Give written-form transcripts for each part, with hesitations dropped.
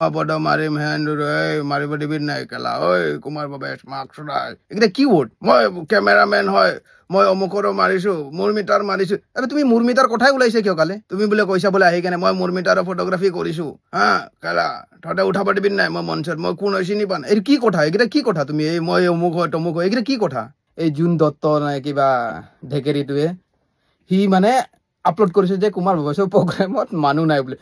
photo মাৰিম মাৰিব দিবি নাই কেলা ঐ কুমাৰ বাবে মাৰ্কছ নাই এইকেইটা কি ৱৰ্ড মই কেমেৰামেন হয় মই অমুকৰো মাৰিছো মোৰ মিটাৰ মাৰিছো আৰে তুমি মোৰ মিটাৰ কথাই ওলাইছে কিয় কালে তুমি বোলে কৈছা বোলে আহি কেনে মই মোৰ মিটাৰৰ ফটোগ্ৰাফি কৰিছো হা কেলা তহঁতে উঠাব দিবি নাই মই মঞ্চত মই কোন হৈ চিনি পান এই কি কথা এইকেইটা কি কথা তুমি এই মই অমুক হয় তমুক হয় এইকেইটা কি কথা এই জোন দত্ত নাই কিবা ঢেকেৰিটোৱে সি মানে আপলোড কৰিছে যে কুমাৰ ভৱেশৰ প্ৰগ্ৰেমত মানুহ নাই বুলি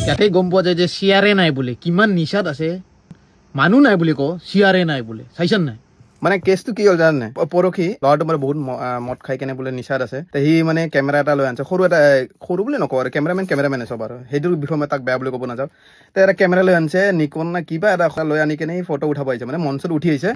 ইয়াতে গম পোৱা যায় যে চিয়াৰে নাই বোলে কিমান নিচাত আছে মানুহ নাই বুলি কওঁ চিয়াৰে নাই বোলে চাইছান নাই মানে কেছটো কি হ'ল জানে নাই পৰহি ল'ৰাটো মানে বহুত মদ খাই কেনে বোলে নিচাত আছে সি মানে কেমেৰা এটা লৈ আনিছে সৰু বুলি নকওঁ আৰু কেমেৰামেনে চব আৰু সেইটোৰ বিষয়ে মই তাক বেয়া বুলি ক'ব নাযাওঁ এটা কেমেৰা লৈ আনিছে নিকন না কিবা এটা লৈ আনি কেনে ফটো উঠাব আহিছে মানে মঞ্চত উঠি আহিছে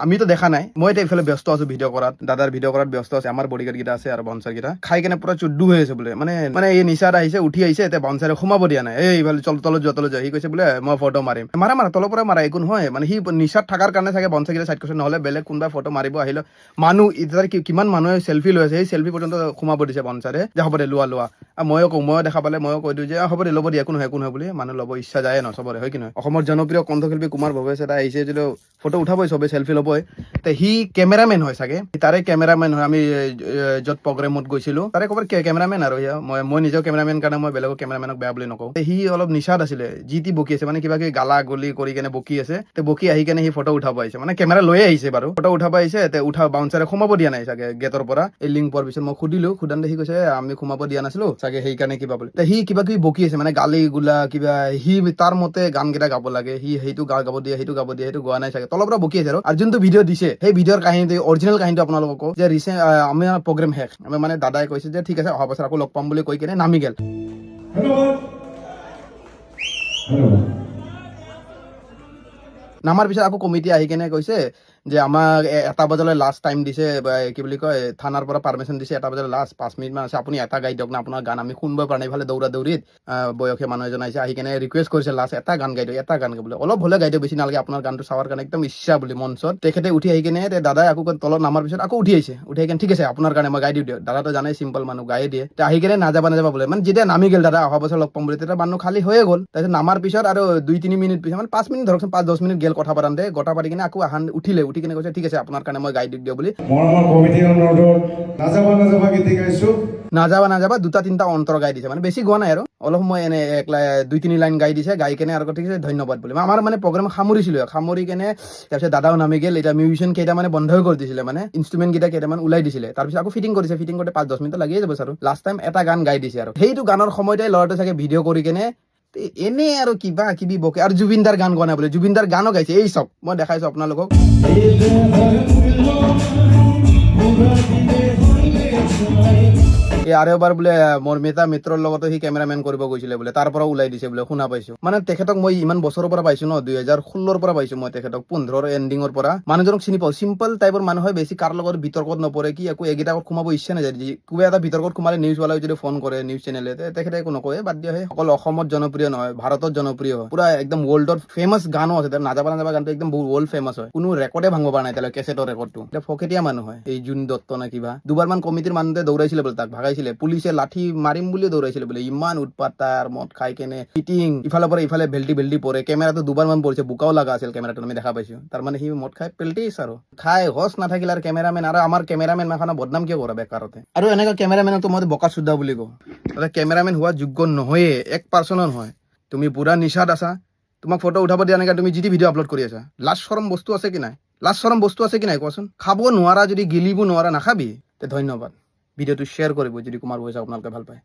আমিতো দেখা নাই মই এতিয়া এইফালে ব্যস্ত আছো ভিডিঅ' কৰাত দাদাৰ ভিডিঅ' কৰাত ব্যস্ত আছে আমাৰ বডিগাৰ্ড কেইটা আছে আৰু বাউন্সাৰ কেইটা খাই কেনে পুৰা চুদ্দু হৈ আছে বোলে মানে এই নিচাত আহিছে উঠি আহিছে এতিয়া বাউন্সাৰে সোমাব দিয়া নাই এইফালে তলত যোৱা সি কৈছে বোলে মই ফটো মাৰিম মাৰা তলৰ পৰা মাৰা একো নহয় মানে সি নিচাত থকাৰ কাৰণে চাগে বাউন্সাৰ কেইটা চাইড কৰিছে নহ'লে বেলেগ কোনোবাই ফটো মাৰিব আহিলে মানুহ এতিয়া কিমান মানুহে চেল্ফি লৈ আছে সেই চেল্ফি পৰ্যন্ত সোমাব দিছে বাউন্সাৰে যে হ'ব দে লোৱা ময়ো দেখা পালে ময়ো কৈ দিওঁ যে হ'ব দে ল'ব দিয়া একো নহয় বুলি মানুহ ল'ব ইচ্ছা যায় ন চবৰে হয় কি নহয় অসমৰ জনপ্ৰিয় কণ্ঠশিল্পী কুমাৰ ভৱেশ এটা আহিছে যদিও ফটো উঠাবই চবে চেল্ফি ল'বই সি কেমেৰামেন হয় চাগে তাৰে কেমেৰামেন হয় আমি য'ত প্ৰগ্ৰেমত গৈছিলো তাৰে ক'ৰবাত কেমেৰামেন আৰু মই নিজেও কেমেৰামেন কাৰণে মই বেলেগৰ কেমেৰামেনক বেয়া বুলি নকওঁ সি অলপ নিচাত আছিলে যি বকি আছে মানে কিবা কিবি গালা গলি কৰি কেনে বকি আছে বকি আহি কেনে সি ফটো উঠাব আহিছে মানে কেমেৰা লৈয়ে আহিছে বাৰু ফটো উঠাব আহিছে বাউন্সাৰে সোমাব দিয়া নাই চাগে গেটৰ পৰা এই লিংক পোৱাৰ পিছত মই সুধিলো সুধানতে সি কৈছে আমি সোমাব দিয়া নাছিলো চাগে সেইকাৰণে কিবা বোলে সি কিবা কিবি বকি আছে মানে গালি গোলা কিবা সি তাৰ মতে গান কেইটা গাব লাগে সি সেইটো গাব দিয়ে সেইটো গোৱা নাই চাগে তলৰ পৰা বকি আছে আৰু যোনটো ভিডিঅ' দিছে সেই ভিডিঅ'ৰ কাহিনীটো অৰিজিনেল কাহিনীটো আপোনালোকক কওঁ যে ৰিচেণ্ট আমাৰ প্ৰগ্ৰেম শেষ আমি মানে দাদাই কৈছে যে ঠিক আছে অহা বছৰ আকৌ লগ পাম বুলি কৈ কেনে নামি গেল নামাৰ পিছত আকৌ কমিটি আহি কেনে কৈছে যে আমাক 1 বজালৈ লাষ্ট টাইম দিছে কি বুলি কয় থানাৰ পৰা পাৰ্মিশ্যন দিছে 1 বজালৈ লাষ্ট 5 মিনিটমান আছে আপুনি এটা গাই দিয়ক না আপোনাৰ গান আমি শুনিব পৰা নাই ইফালে দৌৰিত বয়সীয়া মানুহ এজন আহিছে আহি কেনে ৰিকুৱেষ্ট কৰিছে লাষ্ট এটা গান গাই দিয়ক এটা গান গাবলৈ অলপ হ'লে গাই দিয়ক বেছি নালাগে আপোনাৰ গানটো চাৱাৰ কাৰণে একদম ইচ্ছা বুলি মঞ্চত তেখেতে উঠি আহি কেনে দাদাই আকৌ তলত নামাৰ পিছত আকৌ উঠি আহি কেনে ঠিক আছে আপোনাৰ কাৰণে মই গাই দিওঁ দাদাটো জানেই চিম্পল মানুহ গায়ে দিয়ে আহি কেনে নাযাবা বোলে মানে যেতিয়া নামি গ'ল দাদা অহা বছৰ লগ পাম বুলি তেতিয়া মানুহ খালী হৈয়ে গ'ল তাৰপিছত নামাৰ পিছত আৰু 2-3 মিনিট পিছত মানে 5 মিনিট ধৰকচোন 5-10 মিনিট গেল কথা পাতি কিনে আকৌ উঠি কেনে কৈছে ঠিক আছে আপোনাৰ কাৰণে মই গাই দিওঁ বুলি নাযাবা 2-3টা অন্তৰ গাই দিছে মানে বেছি গোৱা নাই আৰু অলপ মই এনে 2-3 লাইন গাই দিছে গাই কেনে আৰু ঠিক আছে ধন্যবাদ বুলি আমাৰ মানে প্ৰগ্ৰেম সামৰি কেনে তাৰপিছত দাদাও নামি গেল এতিয়া মিউজিচিয়ান কেইটা মানে বন্ধ কৰি দিছিলে মানে ইনষ্ট্ৰুমেণ্ট কেইটা কেইটামান ওলাই দিছিলে তাৰপিছত আকৌ ফিটিং কৰিছে ফিটিং কৰোঁতে 5-10 মিনিট লাগিয়ে যাব আৰু লাষ্ট টাইম এটা গান গাই দিছে আৰু সেইটো গানৰ সময়তে ল'ৰাটো চাগে ভিডিঅ' কৰি কেনে এনে আৰু কিবা কিবি বকে আৰু জুবিনদাৰ গান গোৱা নাই বোলে জুবিনদাৰ গানো গাইছে এই চব মই দেখাইছো আপোনালোকক আৰু এবাৰ বোলে মোৰ মিত্ৰৰ লগতো সি কেমেৰামেন কৰিব গৈছিলে বোলে তাৰ পৰা ওলাই দিছে বোলে শুনা পাইছো মানে তেখেতক মই ইমান বছৰৰ পৰা পাইছো ন 2016 পৰা পাইছো মই তেখেতক 15 এণ্ডিঙৰ পৰা মানুহজনক চিনি পাওঁ চিম্পল টাইপৰ মানুহ হয় বেছি কাৰ লগত বিতৰ্কত নপৰে কি একো একেইটা সোমাব ইচ্ছা নাযায় কিবা এটা বিতৰ্কত সোমালে নিউজৱালাই যদি ফোন কৰে নিউজ চেনেলে তেখেতে একো নকয় বাদ দিয়া হয় অকল অসমত জনপ্ৰিয় নহয় ভাৰতত জনপ্ৰিয় হয় পুৰা একদম ৱৰ্ল্ডৰ ফেমাছ গানো আছে নাযাবা গানটো একদম ৱৰ্ল্ড ফেমাছ হয় কোনো ৰেকৰ্ডে ভাঙিব পৰা নাই তেওঁলোকে কেছেটৰ ৰেকৰ্ডটো এতিয়া ফকেটীয়া মানুহ হয় এই জোন দত্ত নে কিবা দুবাৰমান কমিটিৰ মানুহে দৌৰাইছিলে বোলে তাক ভাগাইছিলে পুলিচে লাঠি মাৰিম বুলি দৌৰাইছিলে বোলে ইমান উৎপাত তাৰ মদ খাই কেনে ফিটিং ইফালৰ পৰা ইফালে ভেল্টি পৰে কেমেৰাটো দুবাৰমান পৰিছে বোকাও লগা আছিল কেমেৰাটো আমি দেখা পাইছো তাৰ মানে সি মদ খাই পেল্টিছ আৰু খাই হচ নাথাকিলে আৰু কেমেৰামেন আৰু আমাৰ কেমেৰামেন মাখনা বদনাম কিয় কৰা বেকাৰতে আৰু এনেকুৱা কেমেৰামেনক মই বকা চুদ্দা বুলি কওঁ তাতে কেমেৰামেন হোৱা যোগ্য নহয়ে 1% নহয় তুমি পুৰা নিচাত আছা তোমাক ফটো উঠাব দিয়া নাই তুমি যি ভিডিঅ' আপলোড কৰি আছা লাজ শৰম বস্তু আছে কি নাই কোৱাচোন খাব নোৱাৰা যদি গিলিব নোৱাৰা নাখাবি তে ধন্যবাদ ভিডিঅ'টো শ্বেয়াৰ কৰিব যদি কুমাৰ ভৱেশ আপোনালোকে ভাল পায়